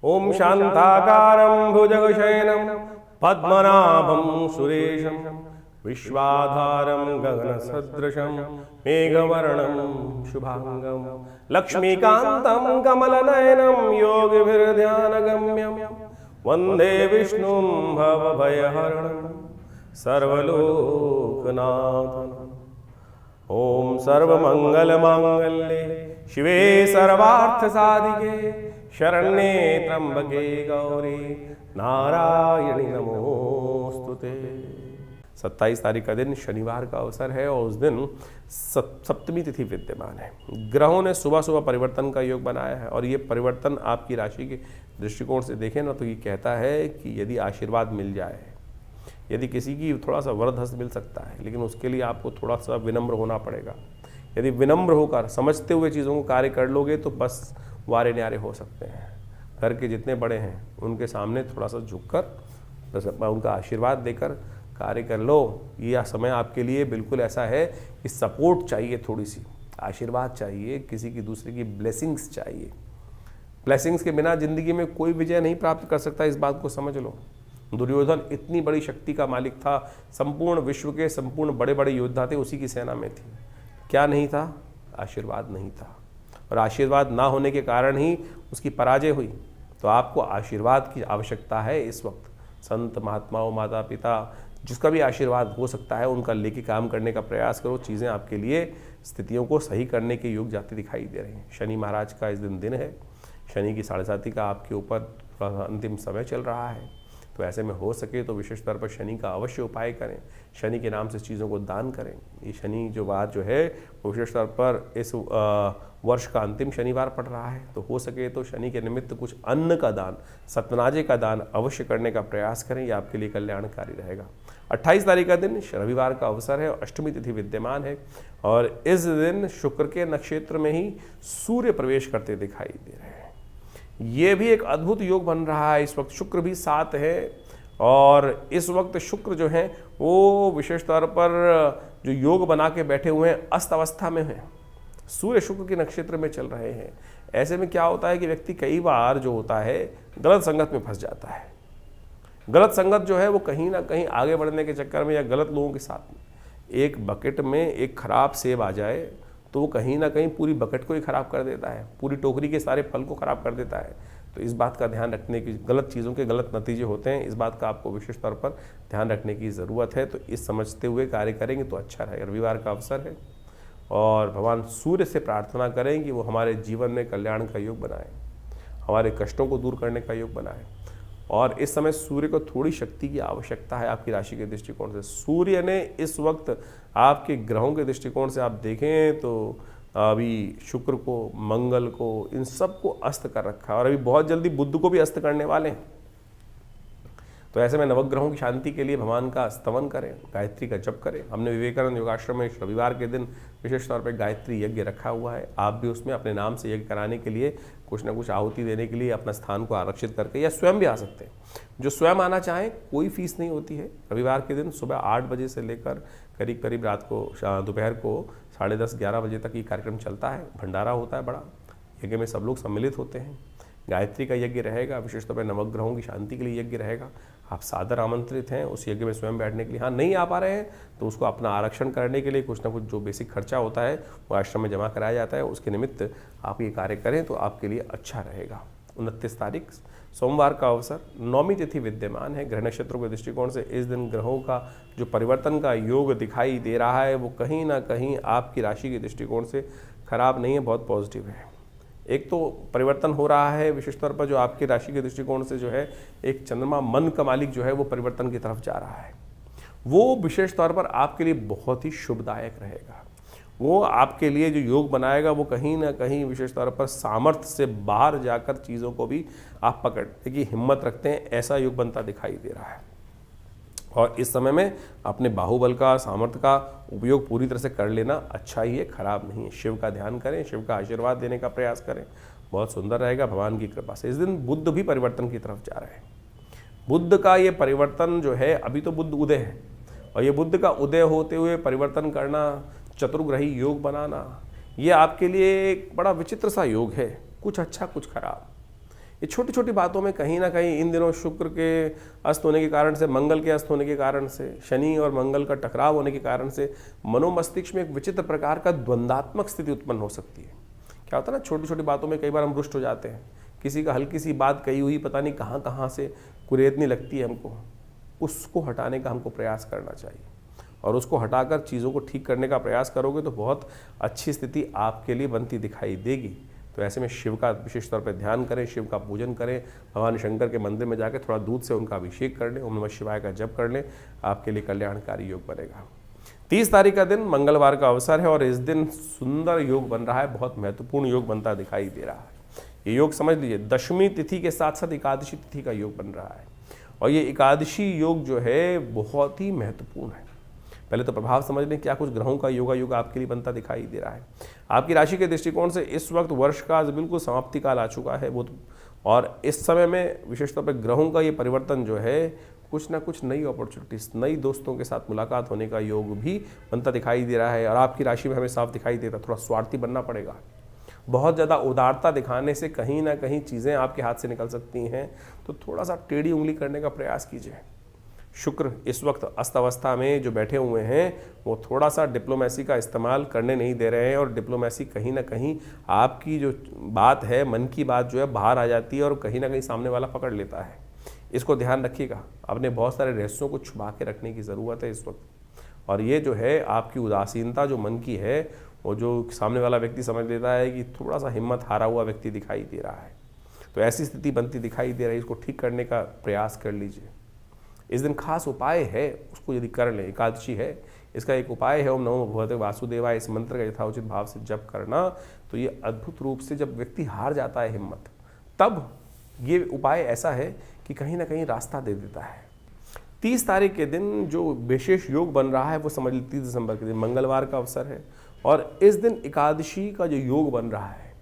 ओम शांताकारं भुजगशयनं पद्मनाभं सुरेशं विश्वाधारं गगनसदृशं मेघवर्णं शुभांगं लक्ष्मीकान्तं कमलनयनं योगिभिर्ध्यानगम्यं वन्दे विष्णुं भवभयहरणं सर्वलोकनाथम्। ओम सर्वमंगलमांगल्ये शिवे सर्वार्थसाधिके शरण्ये त्र्यंबके गौरी नारायणी नमोस्तुते। 27 तारीख का दिन शनिवार का अवसर है और उस दिन सप्तमी तिथि विद्यमान है। ग्रहों ने सुबह सुबह परिवर्तन का योग बनाया है और ये परिवर्तन आपकी राशि के दृष्टिकोण से देखें ना तो ये कहता है कि यदि आशीर्वाद मिल जाए, यदि किसी की थोड़ा सा वरद हस्त मिल सकता है, लेकिन उसके लिए आपको थोड़ा सा विनम्र होना पड़ेगा। यदि विनम्र होकर समझते हुए चीज़ों को कार्य कर लोगे तो बस वारे न्यारे हो सकते हैं। घर के जितने बड़े हैं उनके सामने थोड़ा सा झुककर उनका आशीर्वाद देकर कार्य कर लो। यह समय आपके लिए बिल्कुल ऐसा है कि सपोर्ट चाहिए, थोड़ी सी आशीर्वाद चाहिए, किसी की दूसरे की ब्लेसिंग्स चाहिए। ब्लेसिंग्स के बिना ज़िंदगी में कोई विजय नहीं प्राप्त कर सकता, इस बात को समझ लो। दुर्योधन इतनी बड़ी शक्ति का मालिक था, संपूर्ण विश्व के संपूर्ण बड़े बड़े योद्धा थे, उसी की सेना में थी। क्या नहीं था? आशीर्वाद नहीं था, और आशीर्वाद ना होने के कारण ही उसकी पराजय हुई। तो आपको आशीर्वाद की आवश्यकता है इस वक्त। संत महात्माओं, माता पिता, जिसका भी आशीर्वाद हो सकता है उनका लेके काम करने का प्रयास करो। चीज़ें आपके लिए स्थितियों को सही करने के योग जाते दिखाई दे रहे हैं। शनि महाराज का इस दिन है। शनि की 7.5 का आपके ऊपर अंतिम समय चल रहा है, तो ऐसे में हो सके तो विशेष तौर पर शनि का अवश्य उपाय करें। शनि के नाम से चीज़ों को दान करें। ये शनि जो बात जो है वो विशेष तौर पर इस वर्ष का अंतिम शनिवार पड़ रहा है, तो हो सके तो शनि के निमित्त कुछ अन्न का दान, सतनाजे का दान अवश्य करने का प्रयास करें। यह आपके लिए कल्याणकारी रहेगा। 28 तारीख का दिन रविवार का अवसर है और अष्टमी तिथि विद्यमान है और इस दिन शुक्र के नक्षत्र में ही सूर्य प्रवेश करते दिखाई दे रहे हैं। ये भी एक अद्भुत योग बन रहा है। इस वक्त शुक्र भी साथ है और इस वक्त शुक्र जो है वो विशेष तौर पर जो योग बना के बैठे हुए हैं अस्त अवस्था में हैं। सूर्य शुक्र के नक्षत्र में चल रहे हैं। ऐसे में क्या होता है कि व्यक्ति कई बार जो होता है गलत संगत में फंस जाता है। गलत संगत जो है वो कहीं ना कहीं आगे बढ़ने के चक्कर में या गलत लोगों के साथ में, एक बकेट में एक खराब सेब आ जाए तो वो कहीं ना कहीं पूरी बकेट को ही खराब कर देता है, पूरी टोकरी के सारे फल को खराब कर देता है। तो इस बात का ध्यान रखने की, गलत चीज़ों के गलत नतीजे होते हैं, इस बात का आपको विशेष तौर पर ध्यान रखने की ज़रूरत है। तो इस समझते हुए कार्य करेंगे तो अच्छा रहेगा। रविवार का अवसर है और भगवान सूर्य से प्रार्थना करें कि वो हमारे जीवन में कल्याण का योग बनाए, हमारे कष्टों को दूर करने का योग बनाए। और इस समय सूर्य को थोड़ी शक्ति की आवश्यकता है आपकी राशि के दृष्टिकोण से। सूर्य ने इस वक्त आपके ग्रहों के दृष्टिकोण से आप देखें तो अभी शुक्र को, मंगल को, इन सब को अस्त कर रखा है और अभी बहुत जल्दी बुध को भी अस्त करने वाले हैं। तो ऐसे में नवग्रहों की शांति के लिए भगवान का स्तवन करें, गायत्री का जप करें। हमने विवेकानंद योगाश्रम में रविवार के दिन विशेष तौर पर गायत्री यज्ञ रखा हुआ है। आप भी उसमें अपने नाम से यज्ञ कराने के लिए कुछ ना कुछ आहुति देने के लिए अपना स्थान को आरक्षित करके या स्वयं भी आ सकते हैं। जो स्वयं आना चाहें कोई फीस नहीं होती है। रविवार के दिन सुबह 8 बजे से लेकर करीब करीब रात को दोपहर को 10:30-11 बजे तक ये कार्यक्रम चलता है। भंडारा होता है बड़ा, यज्ञ में सब लोग सम्मिलित होते हैं। गायत्री का यज्ञ रहेगा, विशेष तौर पर नवग्रहों की शांति के लिए यज्ञ रहेगा। आप सादर आमंत्रित हैं उस यज्ञ में स्वयं बैठने के लिए। हाँ, नहीं आ पा रहे हैं तो उसको अपना आरक्षण करने के लिए कुछ ना कुछ जो बेसिक खर्चा होता है वो आश्रम में जमा कराया जाता है। उसके निमित्त आप ये कार्य करें तो आपके लिए अच्छा रहेगा। 29 तारीख सोमवार का अवसर, नौमी तिथि विद्यमान है। ग्रह नक्षत्रों के दृष्टिकोण से इस दिन ग्रहों का जो परिवर्तन का योग दिखाई दे रहा है वो कहीं ना कहीं आपकी राशि के दृष्टिकोण से खराब नहीं है, बहुत पॉजिटिव है। एक तो परिवर्तन हो रहा है विशेष तौर पर जो आपकी राशि के दृष्टिकोण से जो है एक चंद्रमा मन का मालिक जो है वो परिवर्तन की तरफ जा रहा है। वो विशेष तौर पर आपके लिए बहुत ही शुभदायक रहेगा। वो आपके लिए जो योग बनाएगा वो कहीं ना कहीं विशेष तौर पर सामर्थ्य से बाहर जाकर चीज़ों को भी आप पकड़ने की हिम्मत रखते हैं, ऐसा योग बनता दिखाई दे रहा है। और इस समय में अपने बाहुबल का, सामर्थ्य का उपयोग पूरी तरह से कर लेना अच्छा ही है, खराब नहीं है। शिव का ध्यान करें, शिव का आशीर्वाद देने का प्रयास करें, बहुत सुंदर रहेगा भगवान की कृपा से। इस दिन बुध भी परिवर्तन की तरफ जा रहे हैं। बुध का ये परिवर्तन जो है, अभी तो बुध उदय है और ये बुध का उदय होते हुए परिवर्तन करना, चतुर्ग्रही योग बनाना, ये आपके लिए एक बड़ा विचित्र सा योग है, कुछ अच्छा कुछ खराब। ये छोटी छोटी बातों में कहीं ना कहीं इन दिनों शुक्र के अस्त होने के कारण से, मंगल के अस्त होने के कारण से, शनि और मंगल का टकराव होने के कारण से मनोमस्तिष्क में एक विचित्र प्रकार का द्वंद्वात्मक स्थिति उत्पन्न हो सकती है। क्या होता है ना, छोटी छोटी बातों में कई बार हम रुष्ट हो जाते हैं। किसी का हल्की सी बात कही हुई पता नहीं कहाँ कहाँ से कुरेदनी लगती है हमको, उसको हटाने का हमको प्रयास करना चाहिए और उसको हटाकर चीज़ों को ठीक करने का प्रयास करोगे तो बहुत अच्छी स्थिति आपके लिए बनती दिखाई देगी। तो ऐसे में शिव का विशेष तौर पर ध्यान करें, शिव का पूजन करें, भगवान शंकर के मंदिर में जाकर थोड़ा दूध से उनका अभिषेक कर लें, ओम नमः शिवाय का जप कर लें, आपके लिए कल्याणकारी योग बनेगा। 30 तारीख का दिन मंगलवार का अवसर है और इस दिन सुंदर योग बन रहा है, बहुत महत्वपूर्ण योग बनता दिखाई दे रहा है। ये योग समझ लीजिए, दशमी तिथि के साथ साथ एकादशी तिथि का योग बन रहा है और ये एकादशी योग जो है बहुत ही महत्वपूर्ण है। पहले तो प्रभाव समझ लें, क्या कुछ ग्रहों का योगा योग आपके लिए बनता दिखाई दे रहा है। आपकी राशि के दृष्टिकोण से इस वक्त वर्ष का बिल्कुल समाप्ति काल आ चुका है वो, और इस समय में विशेष तौर पर ग्रहों का ये परिवर्तन जो है कुछ ना कुछ नई अपॉर्चुनिटीज, नई दोस्तों के साथ मुलाकात होने का योग भी बनता दिखाई दे रहा है। और आपकी राशि में हमें साफ दिखाई देता थोड़ा स्वार्थी बनना पड़ेगा। बहुत ज़्यादा उदारता दिखाने से कहीं ना कहीं चीज़ें आपके हाथ से निकल सकती हैं, तो थोड़ा सा टेढ़ी उंगली करने का प्रयास कीजिए। शुक्र इस वक्त अस्त अवस्था में जो बैठे हुए हैं वो थोड़ा सा डिप्लोमेसी का इस्तेमाल करने नहीं दे रहे हैं और डिप्लोमेसी कहीं ना कहीं आपकी जो बात है, मन की बात जो है बाहर आ जाती है और कहीं ना कहीं सामने वाला पकड़ लेता है। इसको ध्यान रखिएगा, अपने बहुत सारे रहस्यों को छुपा के रखने की ज़रूरत है इस वक्त। और ये जो है आपकी उदासीनता जो मन की है, वो जो सामने वाला व्यक्ति समझ लेता है कि थोड़ा सा हिम्मत हारा हुआ व्यक्ति दिखाई दे रहा है, तो ऐसी स्थिति बनती दिखाई दे रही है। इसको ठीक करने का प्रयास कर लीजिए। इस दिन खास उपाय है, उसको यदि कर लें, एकादशी है, इसका एक उपाय है ओम नमो भगवते वासुदेवाय, इस मंत्र का यथाउचित भाव से जप करना। तो ये अद्भुत रूप से जब व्यक्ति हार जाता है हिम्मत, तब ये उपाय ऐसा है कि कहीं ना कहीं रास्ता दे देता है। 30 तारीख के दिन जो विशेष योग बन रहा है वो समझ लीजिए 30 दिसंबर के दिन मंगलवार का अवसर है और इस दिन एकादशी का जो योग बन रहा है,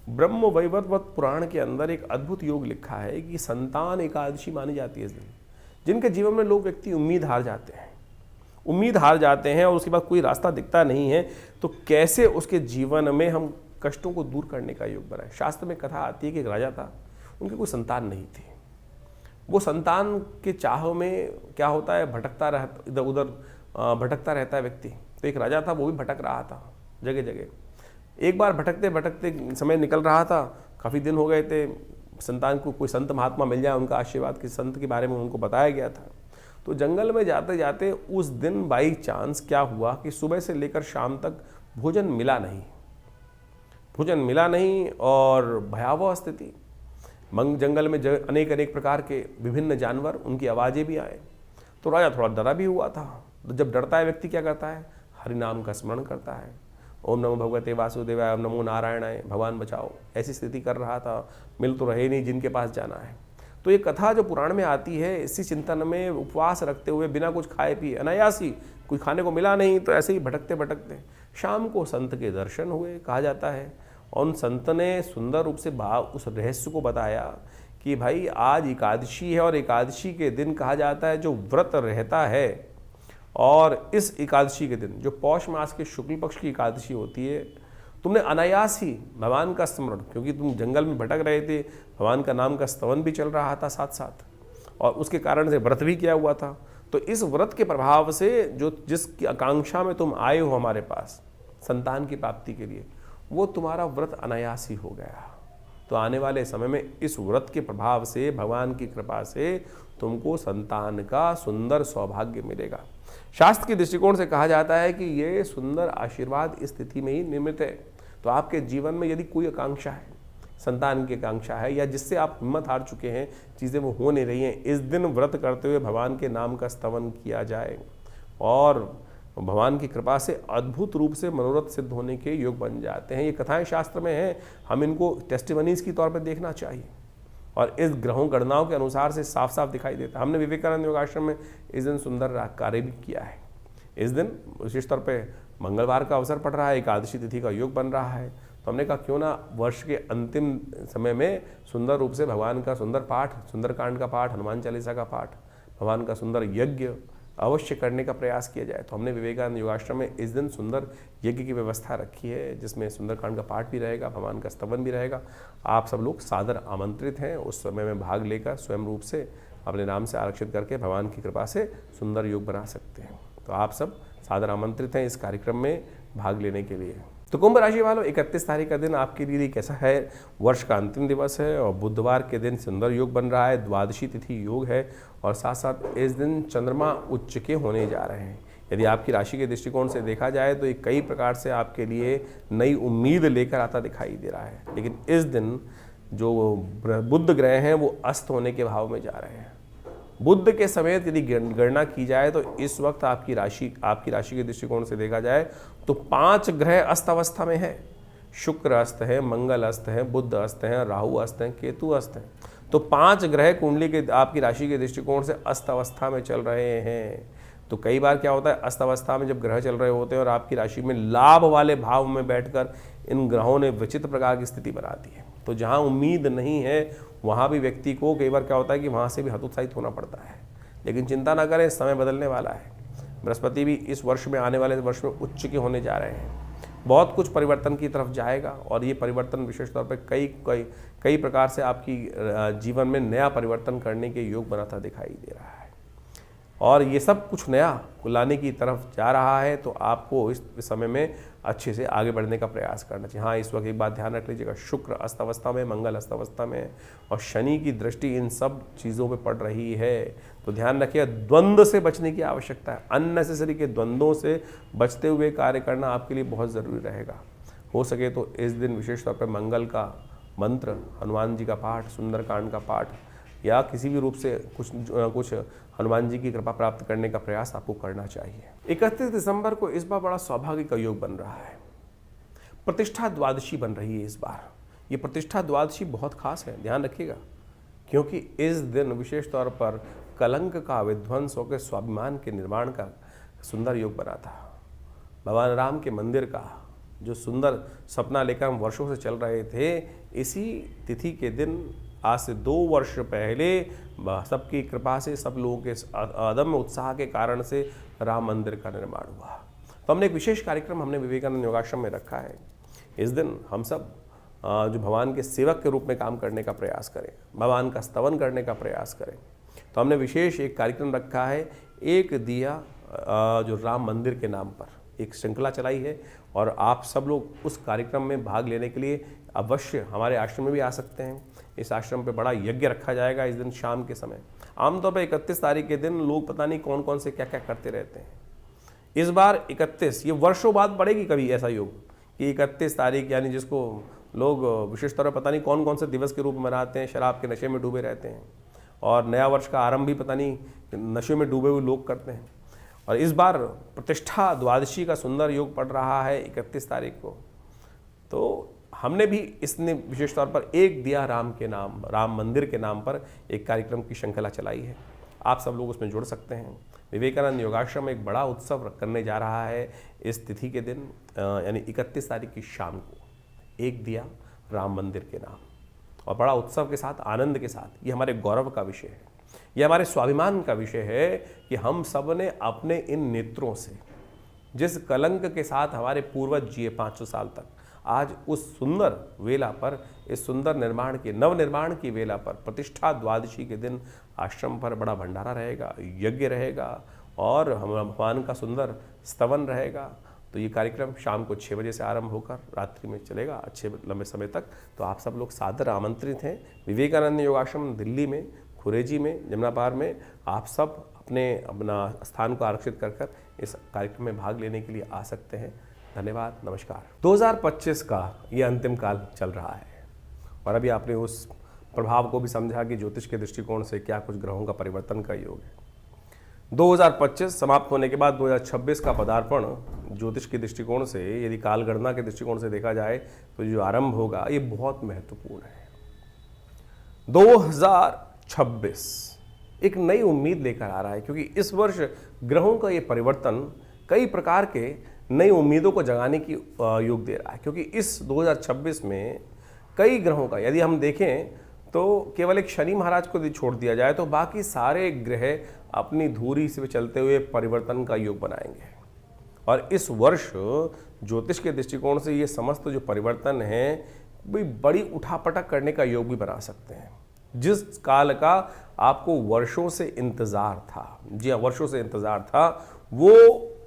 ब्रह्म वैवर्त पुराण के अंदर एक अद्भुत योग लिखा है कि संतान एकादशी मानी जाती है इस दिन। जिनके जीवन में लोग व्यक्ति उम्मीद हार जाते हैं और उसके बाद कोई रास्ता दिखता नहीं है, तो कैसे उसके जीवन में हम कष्टों को दूर करने का योग बनाए। शास्त्र में कथा आती है कि एक राजा था, उनकी कोई संतान नहीं थी। वो संतान के चाह में क्या होता है, भटकता रहता, इधर उधर भटकता रहता है व्यक्ति। तो एक राजा था, वो भी भटक रहा था जगह जगह। एक बार भटकते भटकते समय निकल रहा था, काफ़ी दिन हो गए थे, संतान को कोई संत महात्मा मिल जाए, उनका आशीर्वाद किसी संत के बारे में उनको बताया गया था। तो जंगल में जाते जाते उस दिन बाई चांस क्या हुआ कि सुबह से लेकर शाम तक भोजन मिला नहीं और भयावह स्थिति। जंगल में अनेक अनेक प्रकार के विभिन्न जानवर, उनकी आवाज़ें भी आए। तो राजा थोड़ा डरा भी हुआ था। तो जब डरता है व्यक्ति क्या करता है, हरि नाम का स्मरण करता है, ओम नमो भगवते वासुदेवाय, ओम नमो नारायणाय, भगवान बचाओ, ऐसी स्थिति कर रहा था। मिल तो रहे नहीं जिनके पास जाना है। तो ये कथा जो पुराण में आती है, इसी चिंतन में उपवास रखते हुए बिना कुछ खाए पिए, अनायासी, कोई खाने को मिला नहीं तो ऐसे ही भटकते भटकते शाम को संत के दर्शन हुए, कहा जाता है। और उन संत ने सुंदर रूप से उस रहस्य को बताया कि भाई आज एकादशी है और एकादशी के दिन कहा जाता है जो व्रत रहता है, और इस एकादशी के दिन जो पौष मास के शुक्ल पक्ष की एकादशी होती है, तुमने अनायास ही भगवान का स्मरण, क्योंकि तुम जंगल में भटक रहे थे, भगवान का नाम का स्तवन भी चल रहा था साथ साथ, और उसके कारण से व्रत भी किया हुआ था। तो इस व्रत के प्रभाव से जो जिसकी आकांक्षा में तुम आए हो हमारे पास संतान की प्राप्ति के लिए, वो तुम्हारा व्रत अनायास ही हो गया। तो आने वाले समय में इस व्रत के प्रभाव से, भगवान की कृपा से तुमको संतान का सुंदर सौभाग्य मिलेगा। शास्त्र के दृष्टिकोण से कहा जाता है कि ये सुंदर आशीर्वाद इस स्थिति में ही निर्मित है। तो आपके जीवन में यदि कोई आकांक्षा है, संतान की आकांक्षा है, या जिससे आप हिम्मत हार चुके हैं, चीज़ें वो हो नहीं रही हैं, इस दिन व्रत करते हुए भगवान के नाम का स्तवन किया जाए और भगवान की कृपा से अद्भुत रूप से मनोरथ सिद्ध होने के योग बन जाते हैं। ये कथाएं शास्त्र में हैं, हम इनको टेस्टिमनीज की तौर पर देखना चाहिए और इस ग्रहों गणनाओं के अनुसार से साफ साफ दिखाई देता है। हमने विवेकानंद योगाश्रम में इस दिन सुंदर कार्य भी किया है। इस दिन विशेष तौर पर मंगलवार का अवसर पड़ रहा है, एकादशी तिथि का योग बन रहा है, तो हमने कहा क्यों ना वर्ष के अंतिम समय में सुंदर रूप से भगवान का सुंदर पाठ, सुंदरकांड का पाठ, हनुमान चालीसा का पाठ, भगवान का सुंदर यज्ञ, अवश्य करने का प्रयास किया जाए। तो हमने विवेकानंद योगाश्रम में इस दिन सुंदर यज्ञ की व्यवस्था रखी है, जिसमें सुंदरकांड का पाठ भी रहेगा, भगवान का स्तवन भी रहेगा। आप सब लोग सादर आमंत्रित हैं उस समय में भाग लेकर स्वयं रूप से अपने नाम से आरक्षित करके भगवान की कृपा से सुंदर योग बना सकते हैं। तो आप सब सादर आमंत्रित हैं इस कार्यक्रम में भाग लेने के लिए। तो कुंभ राशि वालों, 31 तारीख का दिन आपके लिए कैसा है? वर्ष का अंतिम दिवस है और बुधवार के दिन सुंदर योग बन रहा है, द्वादशी तिथि योग है और साथ साथ इस दिन चंद्रमा उच्च के होने जा रहे हैं। यदि आपकी राशि के दृष्टिकोण से देखा जाए तो ये कई प्रकार से आपके लिए नई उम्मीद लेकर आता दिखाई दे रहा है। लेकिन इस दिन जो बुध ग्रह हैं वो अस्त होने के भाव में जा रहे हैं। बुध के समेत यदि गणना की जाए तो इस वक्त आपकी राशि के दृष्टिकोण से देखा जाए तो 5 ग्रह अस्त अवस्था में है। शुक्र अस्त है, मंगल अस्त है, बुध अस्त है, राहु अस्त है, केतु अस्त है। तो 5 ग्रह कुंडली के आपकी राशि के दृष्टिकोण से अस्त अवस्था में चल रहे हैं। तो कई बार क्या होता है, अस्त अवस्था में जब ग्रह चल रहे होते हैं और आपकी राशि में लाभ वाले भाव में बैठकर इन ग्रहों ने विचित्र प्रकार की स्थिति बना दी है। तो जहाँ उम्मीद नहीं है वहाँ भी व्यक्ति को कई बार क्या होता है कि वहाँ से भी हतोत्साहित होना पड़ता है। लेकिन चिंता ना करें, समय बदलने वाला है। बृहस्पति भी इस वर्ष में, आने वाले वर्ष में उच्च के होने जा रहे हैं। बहुत कुछ परिवर्तन की तरफ जाएगा और ये परिवर्तन विशेष तौर पर कई प्रकार से आपकी जीवन में नया परिवर्तन करने के योग बनाता दिखाई दे रहा है। और ये सब कुछ नया लाने की तरफ जा रहा है। तो आपको इस समय में अच्छे से आगे बढ़ने का प्रयास करना चाहिए। हाँ, इस वक्त एक बात ध्यान रख लीजिएगा, शुक्र अस्त अवस्था में, मंगल अस्त अवस्था में और शनि की दृष्टि इन सब चीज़ों पे पड़ रही है। तो ध्यान रखिए, द्वंद्व से बचने की आवश्यकता है। अननेसेसरी के द्वंद्वों से बचते हुए कार्य करना आपके लिए बहुत ज़रूरी रहेगा। हो सके तो इस दिन विशेष तौर पर मंगल का मंत्र, हनुमान जी का पाठ, सुंदरकांड का पाठ या किसी भी रूप से कुछ हनुमान जी की कृपा प्राप्त करने का प्रयास आपको करना चाहिए। 31 दिसंबर को इस बार बड़ा सौभाग्य का योग बन रहा है। प्रतिष्ठा द्वादशी बन रही है इस बार। ये प्रतिष्ठा द्वादशी बहुत खास है, ध्यान रखिएगा, क्योंकि इस दिन विशेष तौर पर कलंक का विध्वंस होकर स्वाभिमान के निर्माण का सुंदर योग बना था। भगवान राम के मंदिर का जो सुंदर सपना लेकर हम वर्षों से चल रहे थे, इसी तिथि के दिन आज से 2 वर्ष पहले सबकी कृपा से, सब लोगों के अदम्य उत्साह के कारण से राम मंदिर का निर्माण हुआ। तो हमने एक विशेष कार्यक्रम हमने विवेकानंद योगाश्रम में रखा है। इस दिन हम सब जो भगवान के सेवक के रूप में काम करने का प्रयास करें, भगवान का स्तवन करने का प्रयास करें। तो हमने विशेष एक कार्यक्रम रखा है, एक दिया जो राम मंदिर के नाम पर एक श्रृंखला चलाई है और आप सब लोग उस कार्यक्रम में भाग लेने के लिए अवश्य हमारे आश्रम में भी आ सकते हैं। इस आश्रम पे बड़ा यज्ञ रखा जाएगा इस दिन शाम के समय। आमतौर पर 31 तारीख के दिन लोग पता नहीं कौन कौन से क्या क्या करते रहते हैं। इस बार 31, ये वर्षों बाद पड़ेगी कभी ऐसा योग कि 31 तारीख, यानी जिसको लोग विशेष तौर पर पता नहीं कौन कौन से दिवस के रूप में मनाते हैं, शराब के नशे में डूबे रहते हैं और नया वर्ष का आरंभ भी पता नहीं नशे में डूबे हुए लोग करते हैं। और इस बार प्रतिष्ठा द्वादशी का सुंदर योग पड़ रहा है 31 तारीख को। तो हमने भी इसने विशेष तौर पर एक दिया राम के नाम, राम मंदिर के नाम पर एक कार्यक्रम की श्रृंखला चलाई है। आप सब लोग उसमें जुड़ सकते हैं। विवेकानंद योगाश्रम एक बड़ा उत्सव करने जा रहा है इस तिथि के दिन, यानी 31 तारीख की शाम को, एक दिया राम मंदिर के नाम, और बड़ा उत्सव के साथ, आनंद के साथ। ये हमारे गौरव का विषय है, ये हमारे स्वाभिमान का विषय है कि हम सब ने अपने इन नेत्रों से जिस कलंक के साथ हमारे पूर्वज जिए 500 साल तक, आज उस सुंदर वेला पर, इस सुंदर निर्माण के, नव निर्माण की वेला पर, प्रतिष्ठा द्वादशी के दिन आश्रम पर बड़ा भंडारा रहेगा, यज्ञ रहेगा और भगवान का सुंदर स्तवन रहेगा। तो ये कार्यक्रम शाम को 6 बजे से आरंभ होकर रात्रि में चलेगा अच्छे लंबे समय तक। तो आप सब लोग सादर आमंत्रित हैं। विवेकानंद योगाश्रम दिल्ली में, खुरेजी में, जमुना पार में आप सब अपना स्थान को आरक्षित कर इस कार्यक्रम में भाग लेने के लिए आ सकते हैं। धन्यवाद, नमस्कार। 2025 का ये अंतिम काल चल रहा है और अभी आपने उस प्रभाव को भी समझा कि ज्योतिष के दृष्टिकोण से क्या कुछ ग्रहों का परिवर्तन का योग है। 2025 समाप्त होने के बाद 2026 का पदार्पण ज्योतिष के दृष्टिकोण से, यदि काल गणना के दृष्टिकोण से देखा जाए तो जो आरंभ होगा ये बहुत महत्वपूर्ण है। 2026 एक नई उम्मीद लेकर आ रहा है, क्योंकि इस वर्ष ग्रहों का ये परिवर्तन कई प्रकार के नई उम्मीदों को जगाने की योग दे रहा है। क्योंकि इस 2026 में कई ग्रहों का, यदि हम देखें तो केवल एक शनि महाराज को यदि छोड़ दिया जाए तो बाकी सारे ग्रह अपनी धुरी से चलते हुए परिवर्तन का योग बनाएंगे। और इस वर्ष ज्योतिष के दृष्टिकोण से ये समस्त जो परिवर्तन है भी बड़ी उठापटक करने का योग भी बना सकते हैं। जिस काल का आपको वर्षों से इंतजार था, जी हाँ वर्षों से इंतजार था, वो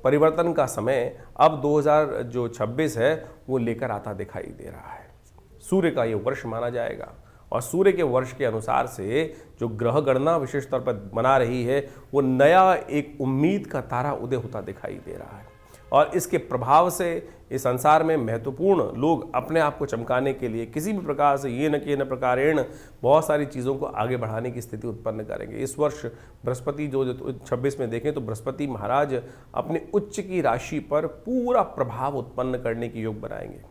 परिवर्तन का समय अब 2026 है वो लेकर आता दिखाई दे रहा है। सूर्य का ये वर्ष माना जाएगा और सूर्य के वर्ष के अनुसार से जो ग्रह गणना विशेष तौर पर बना रही है वो नया एक उम्मीद का तारा उदय होता दिखाई दे रहा है। और इसके प्रभाव से इस संसार में महत्वपूर्ण लोग अपने आप को चमकाने के लिए किसी भी प्रकार से ये न कि न प्रकारेण बहुत सारी चीज़ों को आगे बढ़ाने की स्थिति उत्पन्न करेंगे। इस वर्ष बृहस्पति जो 26 में देखें तो बृहस्पति महाराज अपने उच्च की राशि पर पूरा प्रभाव उत्पन्न करने के योग बनाएंगे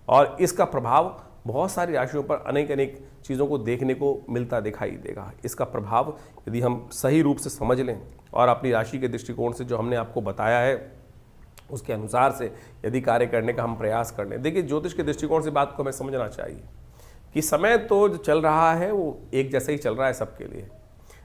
और इसका प्रभाव बहुत सारी राशियों पर अनेक अनेक चीज़ों को देखने को मिलता दिखाई देगा। इसका प्रभाव यदि हम सही रूप से समझ लें और अपनी राशि के दृष्टिकोण से जो हमने आपको बताया है उसके अनुसार से यदि कार्य करने का हम प्रयास कर लें। देखिए ज्योतिष के दृष्टिकोण से बात को हमें समझना चाहिए कि समय तो जो चल रहा है वो एक जैसे ही चल रहा है सबके लिए,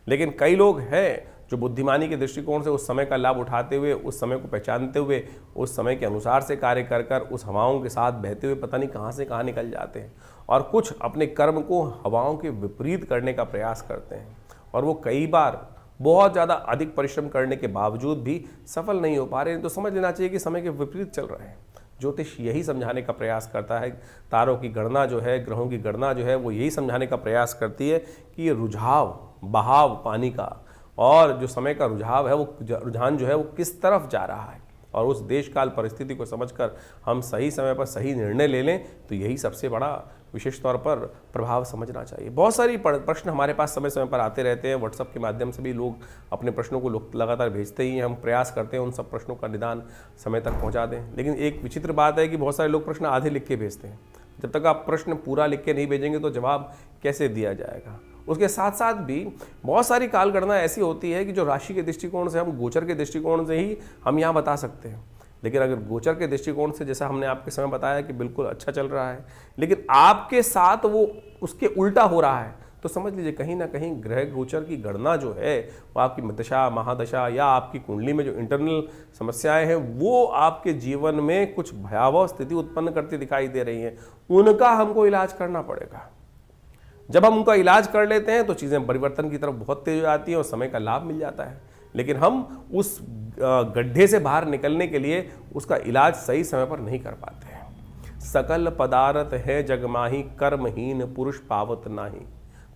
लेकिन कई लोग हैं जो बुद्धिमानी के दृष्टिकोण से उस समय का लाभ उठाते हुए, उस समय को पहचानते हुए, उस समय के अनुसार से कार्य कर कर उस हवाओं के साथ बहते हुए पता नहीं कहाँ से कहाँ निकल जाते हैं और कुछ अपने कर्म को हवाओं के विपरीत करने का प्रयास करते हैं और वो कई बार बहुत ज़्यादा अधिक परिश्रम करने के बावजूद भी सफल नहीं हो पा रहे हैं। तो समझ लेना चाहिए कि समय के विपरीत चल रहे हैं। ज्योतिष यही समझाने का प्रयास करता है, तारों की गणना जो है, ग्रहों की गणना जो है वो यही समझाने का प्रयास करती है कि ये रुझाव, बहाव पानी का और जो समय का रुझाव है वो रुझान जो है वो किस तरफ जा रहा है और उस देश काल परिस्थिति को समझकर हम सही समय पर सही निर्णय ले लें तो यही सबसे बड़ा विशेष तौर पर प्रभाव समझना चाहिए। बहुत सारी प्रश्न हमारे पास समय समय पर आते रहते हैं। व्हाट्सएप के माध्यम से भी लोग अपने प्रश्नों को लगातार भेजते ही हैं। हम प्रयास करते हैं उन सब प्रश्नों का निदान समय तक पहुंचा दें, लेकिन एक विचित्र बात है कि बहुत सारे लोग प्रश्न आधे लिख के भेजते हैं। जब तक आप प्रश्न पूरा लिख के नहीं भेजेंगे तो जवाब कैसे दिया जाएगा। उसके साथ साथ भी बहुत सारी काल गणना ऐसी होती है कि जो राशि के दृष्टिकोण से, हम गोचर के दृष्टिकोण से ही हम यहाँ बता सकते हैं, लेकिन अगर गोचर के दृष्टिकोण से जैसा हमने आपके समय बताया कि बिल्कुल अच्छा चल रहा है लेकिन आपके साथ वो उसके उल्टा हो रहा है तो समझ लीजिए कहीं ना कहीं ग्रह गोचर की गणना जो है वो आपकी दशा, महादशा या आपकी कुंडली में जो इंटरनल समस्याएं हैं वो आपके जीवन में कुछ भयावह स्थिति उत्पन्न करती दिखाई दे रही हैं। उनका हमको इलाज करना पड़ेगा। जब हम उनका इलाज कर लेते हैं तो चीज़ें परिवर्तन की तरफ बहुत तेज हो जाती हैं और समय का लाभ मिल जाता है, लेकिन हम उस गड्ढे से बाहर निकलने के लिए उसका इलाज सही समय पर नहीं कर पाते हैं। सकल पदार्थ है जगमाही, कर्महीन पुरुष पावत नाही।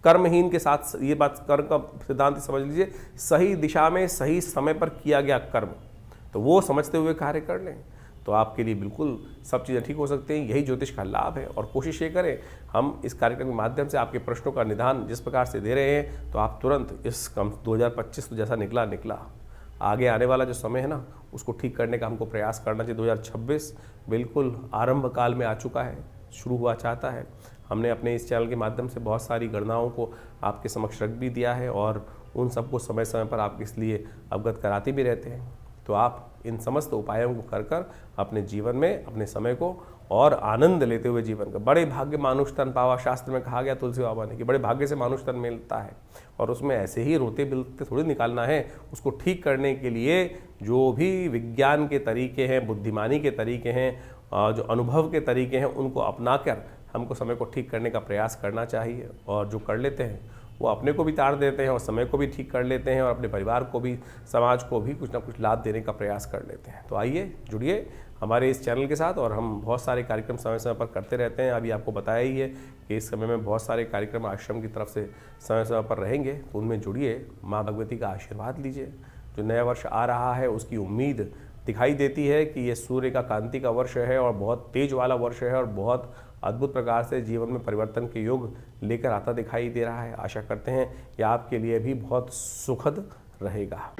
कर्महीन के साथ ये बात कर्म का सिद्धांत समझ लीजिए, सही दिशा में सही समय पर किया गया कर्म, तो वो समझते हुए कार्य कर लें तो आपके लिए बिल्कुल सब चीज़ें ठीक हो सकती हैं। यही ज्योतिष का लाभ है और कोशिश ये करें हम इस कार्यक्रम के माध्यम से आपके प्रश्नों का निदान जिस प्रकार से दे रहे हैं तो आप तुरंत इस 2025 तो जैसा निकला आगे आने वाला जो समय है ना उसको ठीक करने का हमको प्रयास करना चाहिए। 2026 बिल्कुल आरंभ काल में आ चुका है, शुरू हुआ चाहता है। हमने अपने इस चैनल के माध्यम से बहुत सारी गणनाओं को आपके समक्ष रख भी दिया है और उन सबको समय समय पर आपके इसलिए अवगत कराते भी रहते हैं। तो आप इन समस्त उपायों को कर कर अपने जीवन में अपने समय को और आनंद लेते हुए जीवन का, बड़े भाग्य मानुष तन पावा शास्त्र में कहा गया तुलसी बाबा ने कि बड़े भाग्य से मानुष तन मिलता है और उसमें ऐसे ही रोते बिलते थोड़ी निकालना है। उसको ठीक करने के लिए जो भी विज्ञान के तरीके हैं, बुद्धिमानी के तरीके हैं, जो अनुभव के तरीके हैं उनको अपनाकर हमको समय को ठीक करने का प्रयास करना चाहिए। और जो कर लेते हैं वो अपने को भी तार देते हैं और समय को भी ठीक कर लेते हैं और अपने परिवार को भी, समाज को भी कुछ ना कुछ लाभ देने का प्रयास कर लेते हैं। तो आइए जुड़िए हमारे इस चैनल के साथ और हम बहुत सारे कार्यक्रम समय समय पर करते रहते हैं। अभी आपको बताया ही है कि इस समय में बहुत सारे कार्यक्रम आश्रम की तरफ से समय समय पर रहेंगे, तो उनमें जुड़िए, माँ भगवती का आशीर्वाद लीजिए। जो नया वर्ष आ रहा है उसकी उम्मीद दिखाई देती है कि ये सूर्य का कांति का वर्ष है और बहुत तेज वाला वर्ष है और बहुत अद्भुत प्रकार से जीवन में परिवर्तन के योग लेकर आता दिखाई दे रहा है। आशा करते हैं कि आपके लिए भी बहुत सुखद रहेगा।